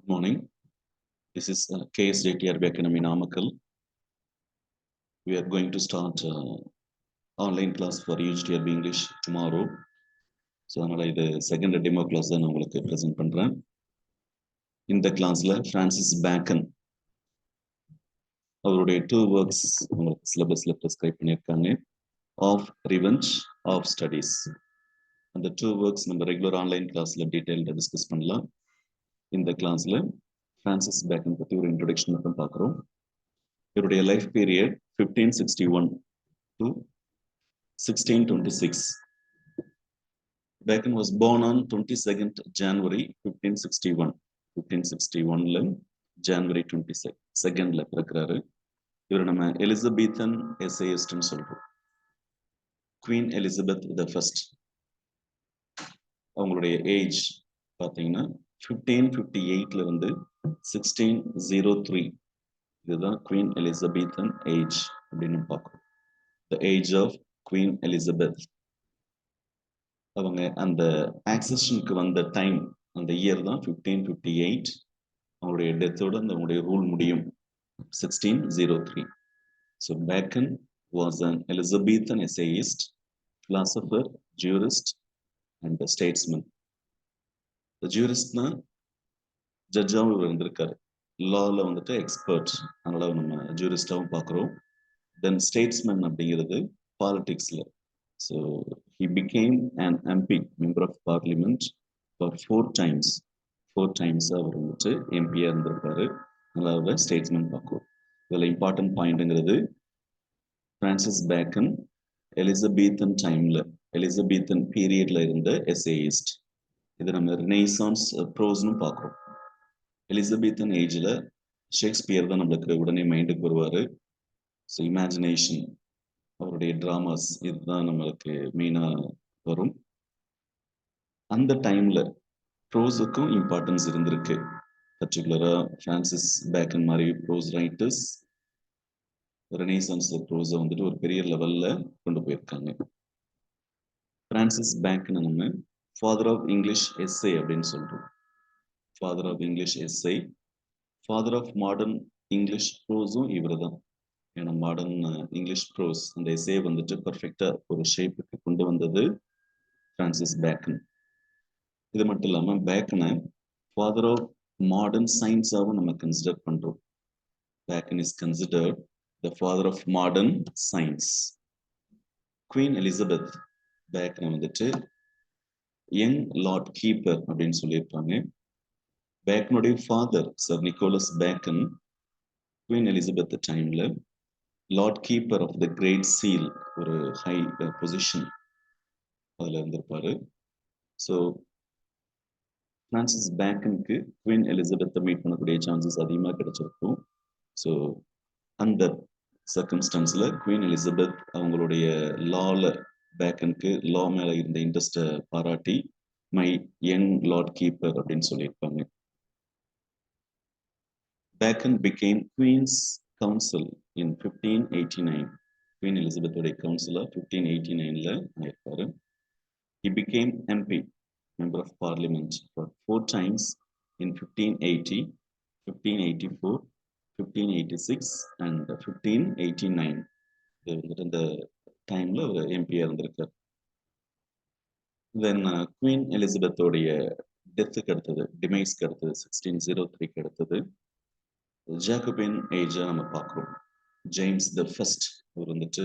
Good morning. This is KSJ TRB Academy Namakkal. We are going to start online class for TRB English tomorrow. So, அதனால இது second demo class தான் நான் உங்களுக்கு present பண்றேன். இந்த கிளாஸ்ல பிரான்சிஸ் பேக்கன் அவருடைய 2 works உங்களுக்கு சிலபஸ்ல பிரிஸ்கிரைப் பண்ணியிருக்காங்க. Of revenge of studies. அந்த 2 works நம்ம ரெகுலர் ஆன்லைன் கிளாஸ்ல டீடைல்டா டிஸ்கஸ் பண்ணலாம். இந்த கிளாஸ்ல பிரான்சிஸ் பேக்கன் பத்தி ஒரு இன்ட்ரோடக்ஷன் மட்டும் பார்க்குறோம். இவருடைய life period 1561 to 1626. Bacon was born on 22nd January 1561. 1561ல January 22nd பிறக்கிறாரு. இவர் நம்ம எலிசபெத்தன் எசேயிஸ்ட்னு சொல்றோம். Queen Elizabeth the first. அவங்களுடைய ஏஜ் பார்த்தீங்கன்னா 1558ல இருந்து 1603. இதுதான் குவீன் எலிசபெத்தன் ஏஜ் அப்படின்னு பார்க்கிறோம். The age of Queen Elizabeth. அவங்க அந்த ஆக்சஷனுக்கு வந்த டைம் அந்த இயர் தான் 1558. அவங்களுடைய டெத்தோட அவங்களுடைய ரூல் முடியும் 1603. So Bacon was an Elizabethan essayist, philosopher, jurist and a statesman. The juristனா ஜட்ஜாவும் இருந்திருக்காரு. லால வந்துட்டு எக்ஸ்பர்ட், அதனால நம்ம ஜூரிஸ்டாவும் பார்க்குறோம். தென் ஸ்டேட்ஸ்மேன் அப்படிங்கிறது பாலிடிக்ஸ்ல. So he became an MP, member of parliament, for 4 times. 4 times அவர் வந்துட்டு எம்பியா இருந்திருப்பாரு. அதனால ஸ்டேட்ஸ்மேன் பார்க்குறோம். இதில் இம்பார்ட்டன்ட் பாயிண்ட்ங்கிறது பிரான்சிஸ் பேக்கன் எலிசபெத்தன் டைம்ல எலிசபெத்தன் பீரியட்ல இருந்த எசேயிஸ்ட். இது நம்ம ரெனைசான்ஸ் ப்ரோஸ்னு பார்க்குறோம். எலிசபெத்தன் ஏஜ்ல ஷேக்ஸ்பியர் தான் நம்மளுக்கு உடனே மைண்டுக்கு வருவாரு. ஸோ இமேஜினேஷன், அவருடைய டிராமாஸ் இதுதான் நம்மளுக்கு மெயினா வரும். அந்த டைம்ல ப்ரோஸுக்கும் இம்பார்ட்டன்ஸ் இருந்திருக்கு. பர்டிகுலரா பிரான்சிஸ் பேக்கன் மாதிரி ப்ரோஸ் ரைட்டர்ஸ் ரெனைசான்ஸ் ப்ரோஸை வந்துட்டு ஒரு பெரிய லெவல்ல கொண்டு போயிருக்காங்க. பிரான்சிஸ் பேக்கன் நம்ம ஃபாதர் ஆஃப் இங்கிலீஷ் எஸ்ஸே அப்படின்னு சொல்றோம். Father of English essay, father of modern English ப்ரோஸும் இவர் தான். ஏன்னா மாடர்ன் இங்கிலீஷ் ப்ரோஸ் அந்த எஸ்ஸே வந்துட்டு பர்ஃபெக்டா ஒரு ஷேப்புக்கு கொண்டு வந்தது பிரான்சிஸ் பேக்கன். இது மட்டும் இல்லாம பேக்கனை ஃபாதர் ஆஃப் மாடர்ன் சயின்ஸாவும் நம்ம கன்சிடர் பண்றோம். Bacon is considered the father of modern science. Queen Elizabeth பேக்கனை வந்துட்டு யங் லார்ட் கீப்பர் அப்படின்னு சொல்லியிருப்பாங்க. பேக்கனுடைய father sir Nicholas Bacon Queen Elizabeth டைம்ல lord keeper of the great seal, ஒரு ஹை பொசிஷன் அதுல இருந்திருப்பாரு. ஸோ பிரான்சிஸ் பேக்கனுக்கு குவீன் எலிசபெத்தை மீட் பண்ணக்கூடிய சான்சஸ் அதிகமாக கிடைச்சிருக்கும். ஸோ அந்த சர்க்கம்ஸ்டன்ஸ்ல குவீன் எலிசபெத் அவங்களுடைய லால பேக்கனுக்கு லா மேல இருந்த இன்ட்ரெஸ்டை பாராட்டி மை யங் லார்ட் கீப்பர் அப்படின்னு சொல்லியிருப்பாங்க. Bacon became Queen's Counsel in 1589. Queen Elizabeth உடைய கவுன்சிலா 1589ல ஆயிருப்பாரு. He became MP, member of parliament, for 4 times in 1580, 1584, 1586 and 1589. இந்த டைம்ல ஒரு எம்பியா இருந்திருக்காரு. தென் குவீன் எலிசபெத்தோடைய டெத்துக்கு அடுத்தது, டிமைஸ்க்கு அடுத்தது 1603க்கு அடுத்தது ஜாக்கபின் ஏஜை நம்ம பார்க்குறோம். ஜேம்ஸ் த ஃபர்ஸ்ட் அவர் வந்துட்டு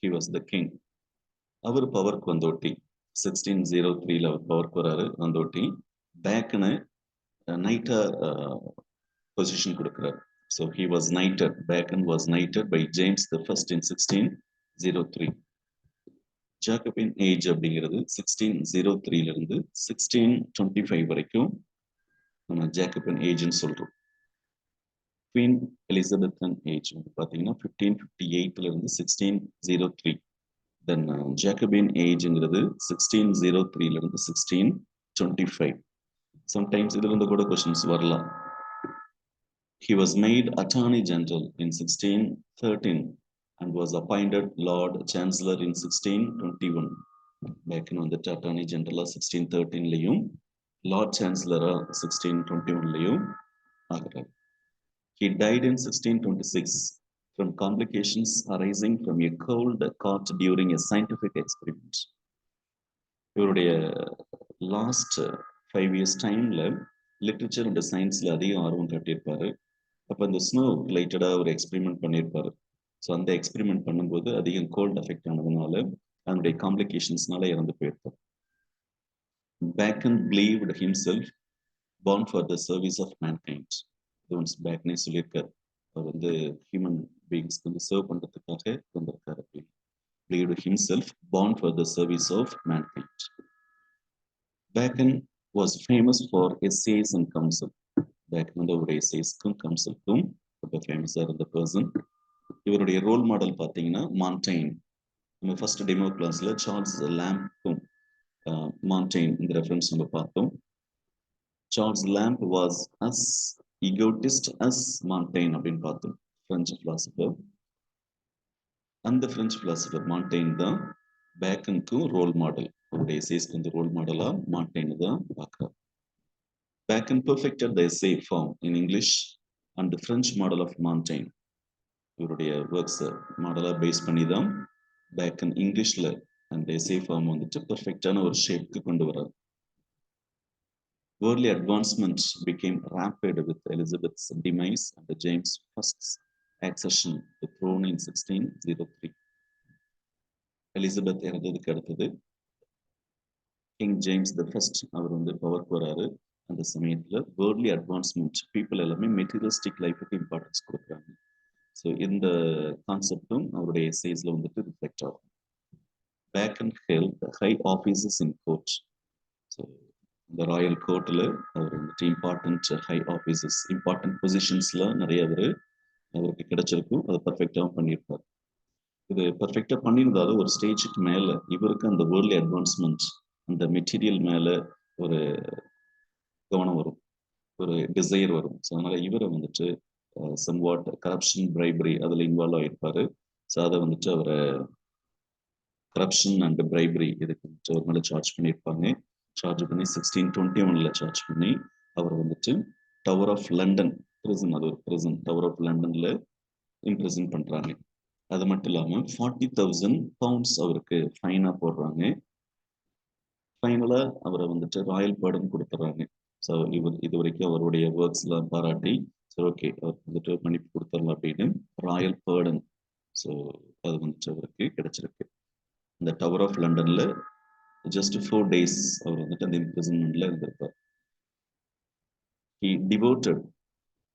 ஹி வாஸ் த கிங். அவர் பவருக்கு வந்தோட்டி 1603ல அவர் பவருக்கு வராரு. வந்தோட்டி பேக்கனை நைட்டா பொசிஷன் கொடுக்குறாரு. So he was knighted, Bacon was knighted by James the first in 1603. Jacobean age அப்படிங்கிறது 1603ல இருந்து 1625 வரைக்கும் நம்ம ஜாக்கபின் ஏஜ்னு சொல்றோம். குவீன் எலிசபெத்தன் ஏஜ் வந்து பார்த்தீங்கன்னா 1558ல இருந்து 1603. தென் ஜாக்கபின் ஏஜ்ங்கிறது 1603ல இருந்து 1625. சம்டைம்ஸ் இதுல இருந்து கூட கொஸ்டின்ஸ் வரலாம். He was made Attorney General in 1613 and was appointed Lord Chancellor in 1621. Bacon வந்துட்டு அட்டார்னி ஜெனரலா 1613லையும் லார்ட் சான்சலரா 1621லையும் ஆகிறார். He died in 1626 from complications arising from a cold caught during a scientific experiment. இவருடைய last 5 years டைம்ல literature and சயின்ஸ்ல அதிக ஆர்வம் காட்டியிருப்பாரு. அப்போ இந்த ஸ்னோ ரிலேட்டடாக ஒரு எக்ஸ்பெரிமெண்ட் பண்ணியிருப்பாரு. ஸோ அந்த எக்ஸ்பெரிமெண்ட் பண்ணும்போது அதிகம் கோல்ட் அஃபெக்ட் ஆனதுனால அதனுடைய காம்ப்ளிகேஷன்ஸ்னால இறந்து போயிருப்பார். Bacon believed himself born for the service of mankind. Once பேக்னே சொல்லியிருக்காரு, அவர் வந்து ஹியூமன் பீயிங்ஸ்க்கு வந்து சர்வ் பண்றதுக்காக வந்திருக்காரு அப்படின்னு. believed himself born for the service of mankind. Bacon was famous for essays and counsel. Bacon வந்து அவருடைய எஸ்ஸேஸ்க்கும் கவுன்சிலுக்கும் ரொம்ப ஃபேமஸா இருந்த பர்சன். இவருடைய ரோல் மாடல் பார்த்தீங்கன்னா மான்டைன். நம்ம ஃபர்ஸ்ட் டெமோ கிளாஸ்ல சார்ல்ஸ் லாம்ப்க்கும் மான்டைன் இந்த ரெஃபரன்ஸ் நம்ம பார்த்தோம். Charles Lamb was as egotist as Montaigne அப்படின்னு பார்த்தோம், பிரெஞ்சு பிலாசபர். அந்த பிரெஞ்சு பிலாசபர் மான்டைன் தான் பேக்கனுக்கும் ரோல் மாடல். அவருடைய எஸ்ஸேஸ்க்கு வந்து ரோல் மாடலா மான்டைன் தான் பார்க்கிறார். Bacon perfected the essay form in English and the French model of Montaigne. இவருடைய ஒர்க்ஸ் மாடலா பேஸ் பண்ணி தான் பேக்கன் இங்கிலீஷ்ல அந்த எஸ்ஸே ஃபார்ம் வந்துட்டு பெர்ஃபெக்டான ஒரு ஷேப்க்கு கொண்டு வரார். Worldly advancement became rapid with Elizabeth's demise and James I's accession to the throne in 1603. Elizabeth இறந்ததுக்கு அடுத்தது கிங் ஜேம்ஸ் த ஃபர்ஸ்ட் அவர் வந்து பவர்க்கு வராரு. அந்த சமயத்துல வேர்ல்ட்லி அட்வான்ஸ்மெண்ட், பீப்புள் எல்லாமே மெட்டீரியலிஸ்டிக் லைஃபுக்கு இம்பார்ட்டன்ஸ் கொடுக்குறாங்க. ஸோ இந்த கான்செப்டும் அவருடைய எஸ்ஸேஸ்ல வந்துட்டு ரிஃப்ளெக்ட் ஆகும். Bacon held high offices in court. So இந்த ராயல் கோர்ட்ல அவர் வந்துட்டு இம்பார்ட்டன்ட் ஹை ஆஃபீஸஸ், இம்பார்ட்டன்ட் பொசிஷன்ஸ்ல நிறைய அவருக்கு கிடைச்சிருக்கும். அதை பர்ஃபெக்டாகவும் பண்ணியிருப்பார். இது பர்ஃபெக்டா பண்ணியிருந்தாலும் ஒரு ஸ்டேஜுக்கு மேல இவருக்கு அந்த வேர்ல்ட்லி அட்வான்ஸ்மெண்ட், அந்த மெட்டீரியல் மேல ஒரு கவனம் வரும், ஒரு டிசைர் வரும். ஸோ அதனால இவரை வந்துட்டு சம்வாட் கரப்ஷன், பிரைபரி அதில் இன்வால்வ் ஆகிருப்பாரு. ஸோ அதை வந்துட்டு அவரை கரப்ஷன் அண்ட் பிரைபரி இதுக்கு வந்துட்டு அவர் மேலே சார்ஜ் பண்ணியிருப்பாங்க. சார்ஜ் பண்ணி 1621 சார்ஜ் பண்ணி அவர் வந்துட்டு டவர் ஆஃப் லண்டன் பிரிசன், அது ஒரு பிரிசன், டவர் ஆஃப் லண்டன்ல இம்ப்ரிசன் பண்றாங்க. அது மட்டும் இல்லாம 40,000 pounds அவருக்கு ஃபைனா போடுறாங்க. ஃபைனலா அவரை வந்துட்டு ராயல் பார்டன் கொடுத்துறாங்க. ஸோ இவர் இது வரைக்கும் அவருடைய ஒர்க்ஸ் எல்லாம் பாராட்டி சரி ஓகே அவர் வந்துட்டு மன்னிப்பு கொடுத்துடலாம் அப்படின்னு ராயல் பார்டன், ஸோ அது வந்துட்டு அவருக்கு கிடைச்சிருக்கு. இந்த டவர் ஆஃப் லண்டன்ல ஜஸ்ட் 4 days அவர் வந்துட்டு அந்த இம்ப்ரிசன்மெண்ட்ல இருந்திருப்பார். He devoted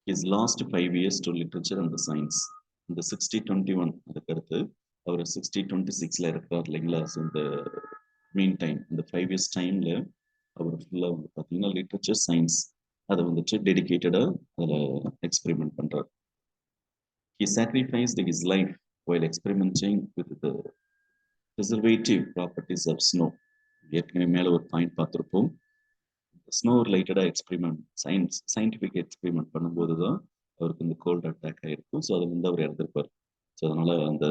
his last 5 years to literature and the science. இந்த 6021 அதுக்கு அடுத்து அவர் 6026 இருக்கிறார் இல்லைங்களா. ஸோ இந்த மீன் டைம், இந்த 5 years டைம்ல அவர் ஃபுல்லா வந்து பார்த்தீங்கன்னா லிட்ரேச்சர், சயின்ஸ் அதை வந்துட்டு டெடிகேட்டடா அதில் எக்ஸ்பெரிமெண்ட் பண்றார். He sacrificed his life while experimenting with the preservative properties of snow. ஏற்கனவே மேல ஒரு பாயிண்ட் பார்த்துருப்போம். ஸ்னோ ரிலேட்டடா எக்ஸ்பெரிமெண்ட், சயின்டிபிக் எக்ஸ்பெரிமெண்ட் பண்ணும்போது தான் அவருக்கு இந்த கோல்ட் அட்டாக் ஆயிருக்கும். ஸோ அதை வந்து அவர் இறந்திருப்பார். ஸோ அதனால அந்த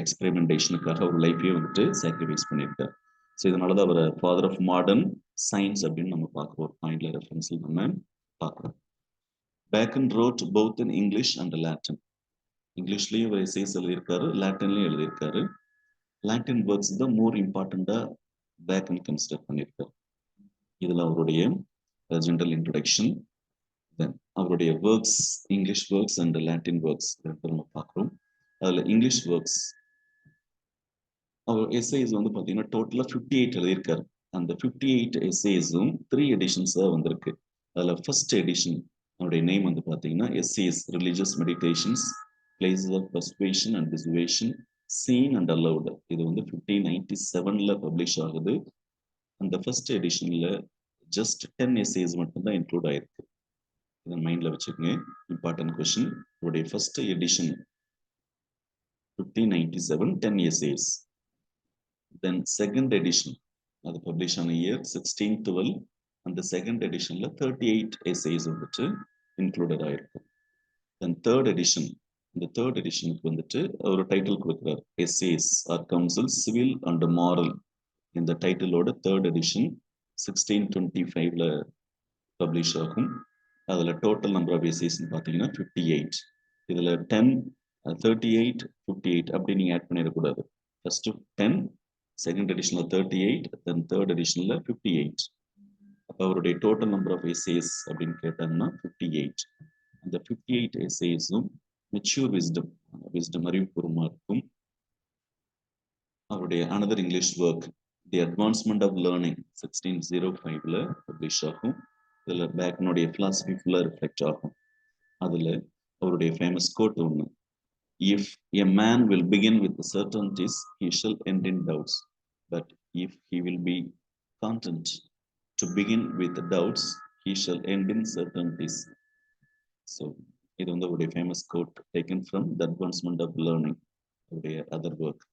எக்ஸ்பெரிமெண்டேஷனுக்காக அவர் லைஃபையே வந்துட்டு சாக்ரிஃபைஸ் பண்ணியிருக்கார். ஸோ இதனால தான் அவர் ஃபாதர் ஆஃப் மாடர்ன் சயின்ஸ் அப்படின்னு நம்ம பார்க்குறோம், பாயிண்ட்ல ரெஃபரன்ஸ்ல நம்ம பார்க்குறோம். Bacon wrote both in English and Latin. இங்கிலீஷ்லயும் அவர் எஸ்ஸேஸ் எழுதியிருக்காரு, லாட்டின்லயும் எழுதியிருக்காரு. லாட்டின் ஒர்க்ஸ் தான் மோர் இம்பார்ட்டண்டா பேக்கன் கன்சிடர் பண்ணியிருக்காரு. இதுல அவருடைய ஜெனரல் இன்ட்ரோடக்ஷன், தென் அவருடைய works, English works and Latin works நம்ம பார்க்குறோம். அதுல இங்கிலீஷ் ஒர்க்ஸ் அவர் எஸ்ஏஸ் வந்து பார்த்தீங்கன்னா டோட்டலா 58 எழுதியிருக்காரு. அந்த 58 எஸ்ஏஸும் 3 எடிஷன்ஸா வந்திருக்கு. அதுல ஃபர்ஸ்ட் எடிஷன் அவருடைய நேம் வந்து பார்த்தீங்கன்னா essays religious meditations, places of persuasion and dissuasion, seen and allowed. இது வந்து 1597 பப்ளிஷ் ஆகுது. அந்த ஃபர்ஸ்ட் எடிஷன்ல ஜஸ்ட் 10 எஸ்ஏஸ் மட்டும்தான் இன்க்ளூட் ஆயிருக்கு. இதை மைண்ட்ல வச்சுக்கோங்க, இம்பார்ட்டன்ட் கொஸ்டின். அவருடைய first edition 1597, 10 essays. Then second edition, அது பப்ளிஷ் ஆன இயர் 1612. அந்த செகண்ட் எடிஷன்ல 38 essays வந்துட்டு இன்க்ளூடட் ஆயிருக்கு. தென் தேர்ட் எடிஷன், இந்த தேர்ட் எடிஷனுக்கு வந்துட்டு ஒரு டைட்டில் கொடுக்குறாரு, essays or counsel civil and moral. இந்த டைட்டிலோட தேர்ட் எடிஷன் 1625 பப்ளிஷ் ஆகும். அதுல டோட்டல் நம்பர் ஆஃப் எஸ்ஏஸ்ன்னு பார்த்தீங்கன்னா 58. இதுல 10, 38, 58 அப்படி நீங்க ஆட் பண்ணிடக்கூடாது. ஃபர்ஸ்ட் 10, செகண்ட் எடிஷன்ல 38, தென் தேர்ட் எடிஷன்ல 58. அப்ப அவருடைய டோட்டல் நம்பர் ஆஃப் எஸ்ஏஸ் அப்படின்னு கேட்டாங்கன்னா 58. அந்த 58 எஸ்ஏஸும் மெச்சூர் விஸ்டம், விஸ்டம் அறிவுபூர்வமா இருக்கும். அவருடைய another English work the advancement of learning 1605ல பப்ளிஷ் ஆகும். இதுல பேக்கனுடைய பிலாசபி ஃபுல்லா ரிஃப்ளெக்ட் ஆகும். அதுல அவருடைய ஃபேமஸ் கோட் ஒண்ணு, if a man will begin with certainties he shall end in doubts, but if he will be content to begin with doubts he shall end in certainties. So இது வந்து அவருடைய famous quote taken from the advancement of learning, அவருடைய other work.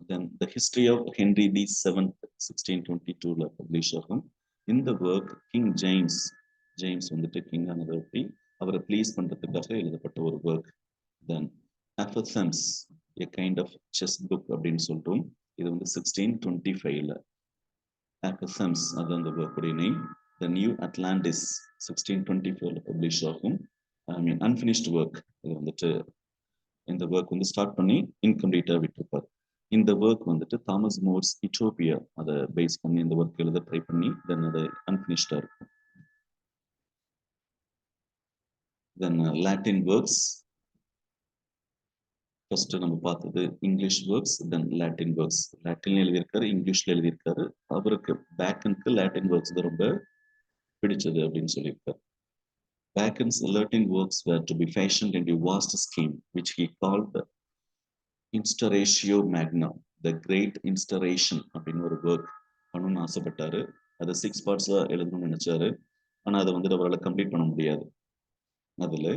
Then the history of Henry the 7th 1622ல publish ஆகும். இந்த work king James வந்துட்டு king ஆனதை அவரை ப்ளீஸ் பண்றதுக்காக எழுதப்பட்ட ஒரு work. Then apophthegms a kind of chess book அப்படின்னு சொல்றோம். இது வந்து 1625ல அஃபர்சன்ஸ் அது அந்த ஒர்க்குடைய நேம். த நியூ அட்லாண்டிஸ் 1624ல பப்ளிஷ் ஆகும். I mean unfinished work. இது வந்துட்டு இந்த ஒர்க் வந்து ஸ்டார்ட் பண்ணி இன்கம்ப்ளீட்டா விட்டுருப்பார். இந்த ஒர்க் வந்துட்டு தாமஸ் மோர்ஸ் இட்டோபியா அதை பேஸ் பண்ணி இந்த ஒர்க் எழுத ட்ரை பண்ணி தென் அது அன்பினிஷ்டா இருக்கும். தென் லாட்டின் ஒர்க்ஸ் ஃபர்ஸ்ட் நம்ம பார்த்தது இங்கிலீஷ் ஒர்க்ஸ், தென் லாட்டின் ஒர்க்ஸ். லாட்டின்ல எழுதியிருக்காரு, இங்கிலீஷ்ல எழுதியிருக்காரு. அவருக்கு பேக்கனுக்கு லாட்டின் ஒர்க்ஸ் தான் ரொம்ப பிடிச்சது அப்படின்னு சொல்லியிருக்காரு. Bacon's Latin works were to be fashioned into a vast scheme, which he called the Instauratio Magna, the Great Instauration அப்படின்னு ஒரு ஒர்க் பண்ணணும்னு ஆசைப்பட்டாரு. அதை 6 பார்ட்ஸா எழுதணும்னு நினைச்சாரு. ஆனா அதை வந்து அவரால் கம்ப்ளீட் பண்ண முடியாது. அதுல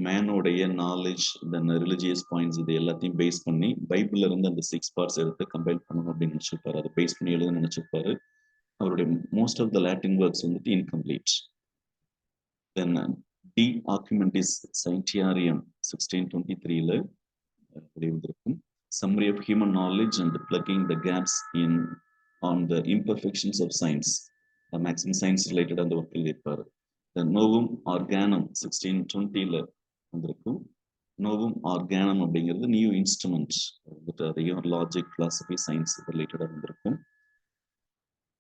மேனோடைய நாலேஜ், தென் ரிலிஜியஸ் பாயிண்ட்ஸ் இது எல்லாத்தையும் பேஸ் பண்ணி பைபிள்ல இருந்து அந்த 6 பார்ட்ஸ் எடுத்து கம்பைல் பண்ணணும் அப்படின்னு நினைச்சிருப்பாரு. அதை பேஸ் பண்ணி எழுத நினைச்சிருப்பாரு. அவருடைய most of the Latin works வந்துட்டு incomplete. Then De Augmentis Scientiarum 1623ல வெளிவந்திருக்கும். Summary of human knowledge and plugging the gaps in on the imperfections of science. The maximum science related அந்த ஒர்க் எழுதியிருப்பாரு. The Novum Organum 1620ல வந்திருக்கும். நோவும் ஆர்கானம் அப்படிங்கிறது new instrument, வந்துட்டு அதையும் logic, philosophy, science ரிலேட்டடாக வந்திருக்கும்.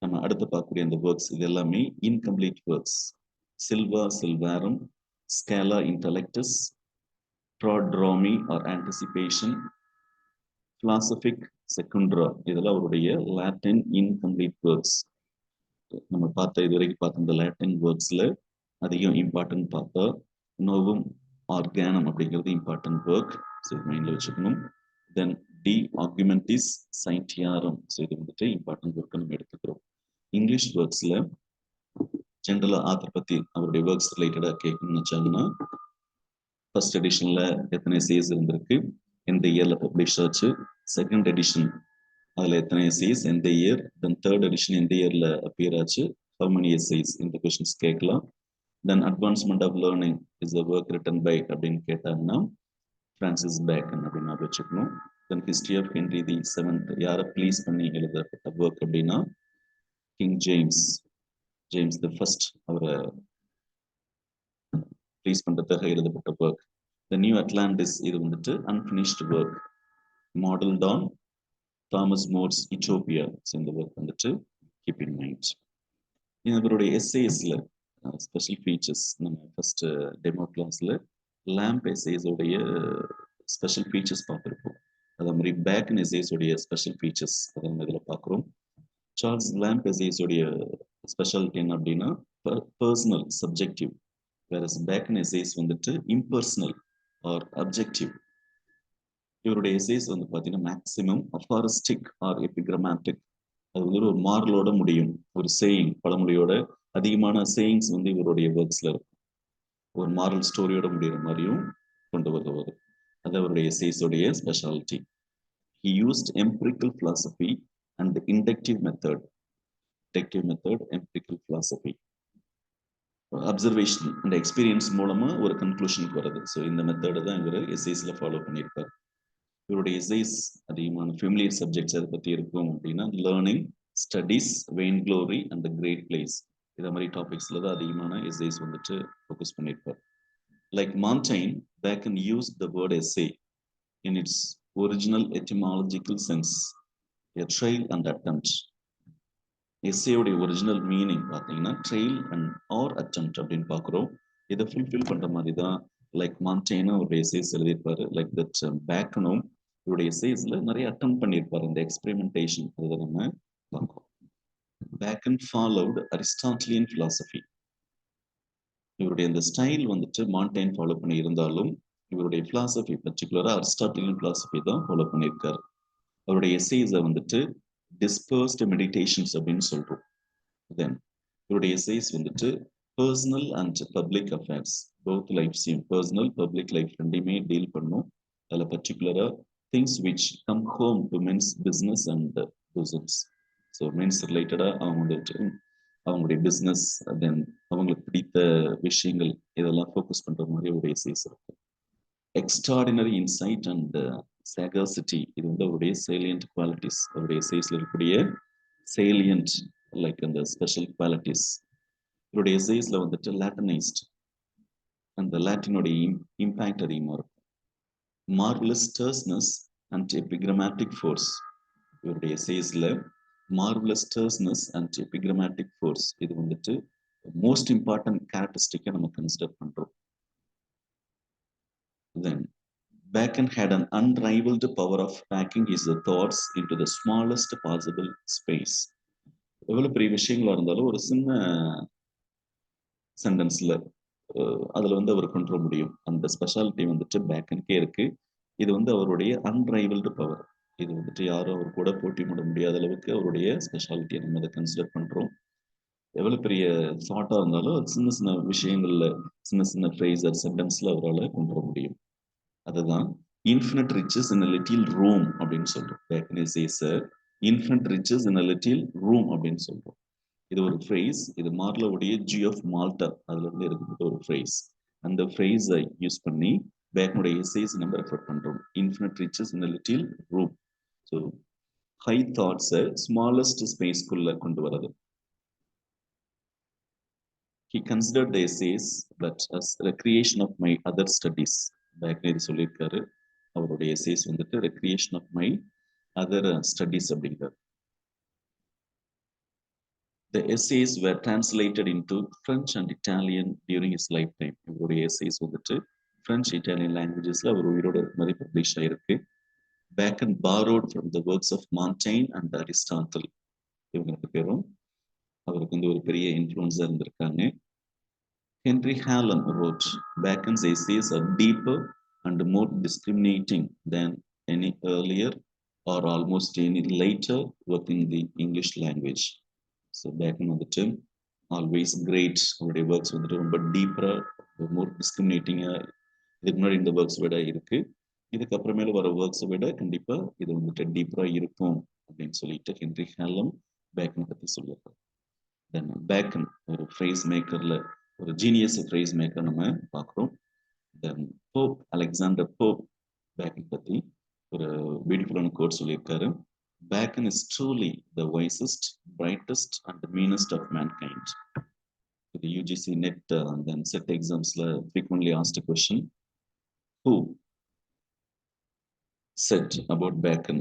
நம்ம அடுத்து பார்க்கக்கூடிய அந்த ஒர்க்ஸ் இது எல்லாமே incomplete works. Sylva Sylvarum, Scala Intellectus, Prodromi or anticipation, Philosophia Secunda, இதெல்லாம் அவருடைய லாட்டின் இன்கம்ப்ளீட் ஒர்க்ஸ். நம்ம பார்த்த இதுவரைக்கும் பார்த்த இந்த லாட்டின் ஒர்க்ஸ்ல அதிகம் இம்பார்ட்டன்ட் பார்த்தா நோவும் ஆர்கானம் அப்படிங்கிறது இம்பார்ட்டன்ட் ஒர்க். ஸோ மைண்ட்ல வச்சுக்கணும். தென் டி ஆர்குமெண்டிஸ் சைன்டியாரம், ஸோ இது வந்துட்டு இம்பார்ட்டன்ட் ஒர்க் நம்ம எடுத்துக்கிறோம். இங்கிலீஷ் ஒர்க்ஸ்ல ஜென்ரலா ஆத்தர் பத்தி அவருடைய ஒர்க்ஸ் ரிலேட்டடா கேட்கணும்னு வச்சாங்கன்னா ஃபர்ஸ்ட் எடிஷன்ல எத்தனை எஸ்ஏஸ் இருந்திருக்கு, எந்த இயர்ல பப்ளிஷ் ஆச்சு, செகண்ட் எடிஷன் அதுல எத்தனை எஸ்ஏஸ் எந்த இயர், தென் தேர்ட் எடிஷன் எந்த இயர்ல அப்பியர் ஆச்சு, ஹவு மெனி எஸ்ஏஸ், இந்த கொஸ்டின்ஸ் கேட்கலாம். Then advancement of learning is a work written by அப்படின்னு கேட்டாங்கன்னா பிரான்சிஸ் பேக்கன் அப்படின்னு வச்சுக்கணும். Then history of Henry the 7th யாரை ப்ளீஸ் பண்ணி எழுதப்பட்ட ஒர்க் அப்படின்னா கிங் ஜேம்ஸ் தி ஃபர்ஸ்ட் அவரை ப்ளீஸ் பண்றதுக்காக எழுதப்பட்ட ஒர்க். த நியூ அட்லாண்டிஸ் இது வந்துட்டு unfinished work, model on Thomas More's Utopia. இந்த ஒர்க் வந்துட்டு கீப் இன் மைண்ட். இவருடைய எஸ்ஏஸ்ல ஸ்பெஷல் ஃபீச்சர்ஸ் நம்ம ஃபர்ஸ்ட் டெமோ கிளாஸ்ல லேம்ப் எஸ்ஏஸ் உடைய ஸ்பெஷல் ஃபீச்சர்ஸ் பார்த்துருப்போம். அதே மாதிரி பேக்கன் எஸ்ஏஸ் உடைய ஸ்பெஷல் ஃபீச்சர்ஸ் அதை நம்ம இதில் பார்க்குறோம். சார்ல்ஸ் லேம்ப் எஸ்ஏஸ் உடைய ஸ்பெஷாலிட்டி என்ன அப்படின்னா பர்சனல் சப்ஜெக்டிவ், வேற பேக்கன் எஸ்ஏஸ் வந்துட்டு இம்பர்சனல் ஆர் அப்ஜெக்டிவ். இவருடைய எஸ்ஏஸ் வந்து பார்த்தீங்கன்னா மேக்சிமம் அஃபாரிஸ்டிக் ஆர் எபிகிராமேட்டிக், அது வந்து ஒரு மாரலோட முடியும், ஒரு சேயிங் பழமொழியோட அதிகமான சேயிங்ஸ் வந்து இவருடைய ஒர்க்ஸ்ல இருக்கும். ஒரு மாரல் ஸ்டோரியோட முடிகிற மாதிரியும் கொண்டு வருவார். அது அவருடைய எஸ்ஏஸோடைய speciality. He used empirical philosophy and the inductive method. Empirical philosophy. Observation and experience மூலமா ஒரு கன்க்ளூஷனுக்கு வருது. ஸோ இந்த மெத்தடை தான் இவர் எஸ்ஐஸ்ல ஃபாலோ பண்ணியிருப்பார். இவருடைய எஸ்ஐஸ் அதிகமான ஃபெமிலியர் சப்ஜெக்ட்ஸ் அதை பற்றி இருக்கும் அப்படின்னா learning, studies, vain glory and the great place. இத மாதிரி டாபிக்ஸ்ல தான் அதிகமான எஸ்ஏஸ் வந்துட்டு ஃபோக்கஸ் பண்ணியிருப்பார். Like Montaigne Bacon use the word essay in its original etymological sense, a trail and attempt. எஸ்ஏயோடைய ஒரிஜினல் மீனிங் பார்த்தீங்கன்னா ட்ரெயில் அண்ட் ஆர் அட்டெம்ப்ட் அப்படின்னு பார்க்குறோம். இதை ஃபுல்ஃபில் பண்ற மாதிரி தான் லைக் மான்டைனும் அவருடைய எஸ்ஏஸ் எழுதியிருப்பாரு. லைக் தட் பேக்கனும் இவருடைய எஸ்ஏஸ்ல நிறைய அட்டம் பண்ணியிருப்பாரு. இந்த எக்ஸ்பெரிமெண்டேஷன் அதை நம்ம பார்க்கிறோம். Bacon followed Aristotelian philosophy. இவருடைய இந்த ஸ்டைல் வந்துட்டு மான்டைன் ஃபாலோ பண்ணி இருந்தாலும் இவருடைய பிலாசபி பர்டிகுலரா அரிஸ்டாட்டிலியன் பிலாசபி தான் ஃபாலோ பண்ணியிருக்காரு. அவருடைய எஸ்ஏஸை வந்துட்டு டிஸ்பர்ஸ்ட் மெடிடேஷன்ஸ் அப்படின்னு சொல்றோம். தென் இவருடைய எஸ்ஏஸ் வந்துட்டு personal and public affairs both லைஃப்ஸையும் பர்சனல் பப்ளிக் லைஃப் ரெண்டையுமே டீல் பண்ணும். அதில் பர்டிகுலரா things which come home to men's business and bosoms. So men's ரிலேட்டடா அவங்க வந்துட்டு அவங்களுடைய பிஸ்னஸ் தென் அவங்களுக்கு பிடித்த விஷயங்கள் இதெல்லாம் ஃபோக்கஸ் பண்ற மாதிரி ஒரு எஸ்ஏஸ் இருக்கு. எக்ஸ்ட்ராடினரி இன்சைட் அண்ட் sagacity இது வந்து அவருடைய salient குவாலிட்டிஸ். அவருடைய எஸ்ஏஸ்ல இருக்கக்கூடிய salient லைக் அந்த ஸ்பெஷல் குவாலிட்டிஸ். இவருடைய எஸ்ஏஸ்ல வந்துட்டு லாட்டினைஸ்ட் அந்த லாட்டினுடைய இம்பாக்ட் அதிகமாக இருக்கும். Marvellous terseness and epigrammatic force. இவருடைய எஸ்ஏஸ்ல marvellous terseness and epigrammatic force இது வந்துட்டு மோஸ்ட் இம்பார்ட்டன்ட் கேரக்டரிஸ்டிக்கை நம்ம கன்சிடர் பண்றோம். Then Bacon had an unrivaled power of packing his thoughts into the smallest possible space. எவ்வளவு பெரிய விஷயங்களா இருந்தாலும் ஒரு சின்ன சென்டென்ஸ்ல அதுல வந்து அவர் கொண்டு வர முடியும். அந்த ஸ்பெஷாலிட்டி வந்துட்டு பேக்கனுக்கே இருக்கு. இது வந்து அவருடைய அன்ரைவல்டு பவர். இது வந்துட்டு யாரும் அவர் கூட போட்டி போட முடியாத அளவுக்கு அவருடைய ஸ்பெஷாலிட்டியை நம்ம அதை கன்சிடர் பண்றோம். எவ்வளவு பெரிய தாட்டா இருந்தாலும் சின்ன சின்ன விஷயங்கள்ல சின்ன சின்ன ஃப்ரேஸ் சென்டென்ஸ்ல அவரால் கொண்டு வர முடியும். அதுதான் infinite riches in a little room அப்படின்னு சொல்றோம். Bacon says infinite riches in a little room அப்படின்னு சொல்றோம். இது ஒரு ஃப்ரேஸ். இது மார்லோவுடைய ஜி ஆஃப் மால்டா அதுல இருந்து இருக்கிற ஒரு ஃப்ரேஸ். அந்த ஃப்ரேஸை யூஸ் பண்ணி பேக்கனுடைய எஸ்ஏஸ் நம்ம ரெஃபர் பண்றோம். infinite riches in a little room. So high தாட்ஸை ஸ்மாலஸ்ட் ஸ்பேஸ்க்குள்ள கொண்டு வரது. He considered the essays that as recreation of my other studies. Bacon இது சொல்லியிருக்காரு. அவருடைய எஸ்ஏஸ் வந்துட்டு recreation of my other studies அப்படிங்கிறார். The essays were translated into French and Italian during his lifetime. இவருடைய எஸ்ஏஸ் வந்துட்டு French, Italian languagesல அவர் உயிரோட மாதிரி publish ஆயிருக்கு. Bacon borrowed from the works of Montaigne and Aristotle. இவங்க ரெண்டு பேரும் அவருக்கு வந்து ஒரு பெரிய இன்ஃப்ளூயன்ஸா இருந்திருக்காங்க. Henry Hallam wrote, Bacon's essays are deeper and more discriminating than any earlier or almost any later work in the English language. So Bacon வந்துட்டு always great. அவருடைய ஒர்க்ஸ் வந்துட்டு ரொம்ப டீப்பரா மோர் டிஸ்கிரிமினேட்டிங்கா இதுக்கு முன்னாடி இந்த ஒர்க்ஸ் விட இருக்கு. இதுக்கப்புறமேல வர ஒர்க்ஸை விட கண்டிப்பா இது வந்துட்டு டீப்பரா இருக்கும் அப்படின்னு சொல்லிட்டு ஹென்ரி ஹேலம் பேக்கன் பத்தி சொல்லியிருக்காரு. தென் பேக்கன் ஒரு ஃப்ரேஸ் மேக்கர்ல ஒரு ஜீனியஸ் ஃப்ரேஸ் மேக்கர் நம்ம பார்க்குறோம். தென் போப் அலெக்சாண்டர் போப் பேக்கன் பத்தி ஒரு பியூட்டிஃபுல்லான கோட் சொல்லியிருக்காரு. Bacon is truly the wisest, brightest and meanest of mankind. The UGC NET and then set exams frequently asked a question. Who said about Bacon?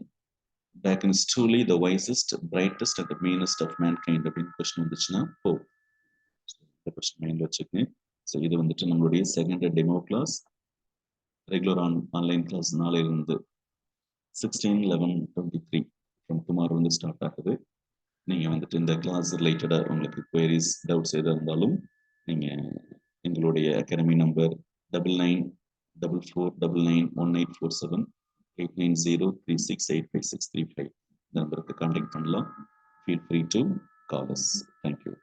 Bacon is truly the wisest, brightest and the meanest of mankind. அப்படின்னு question வந்துச்சுன்னா Pope. இந்த question மைண்ட்ல வச்சுக்கோங்க. So இது வந்துட்டு நம்மளுடைய second demo class. Regular online class நாளையிலிருந்து 16/11/23 from tomorrow வந்து ஸ்டார்ட் ஆகுது. நீங்கள் வந்துட்டு இந்த கிளாஸ் ரிலேட்டடாக உங்களுக்கு குவரிஸ் டவுட்ஸ் எதாக இருந்தாலும் நீங்கள் எங்களுடைய அகாடமி நம்பர் 9944991847 8903685635 இந்த நம்பருக்கு கான்டாக்ட் பண்ணலாம். Feel free to call us. Thank you.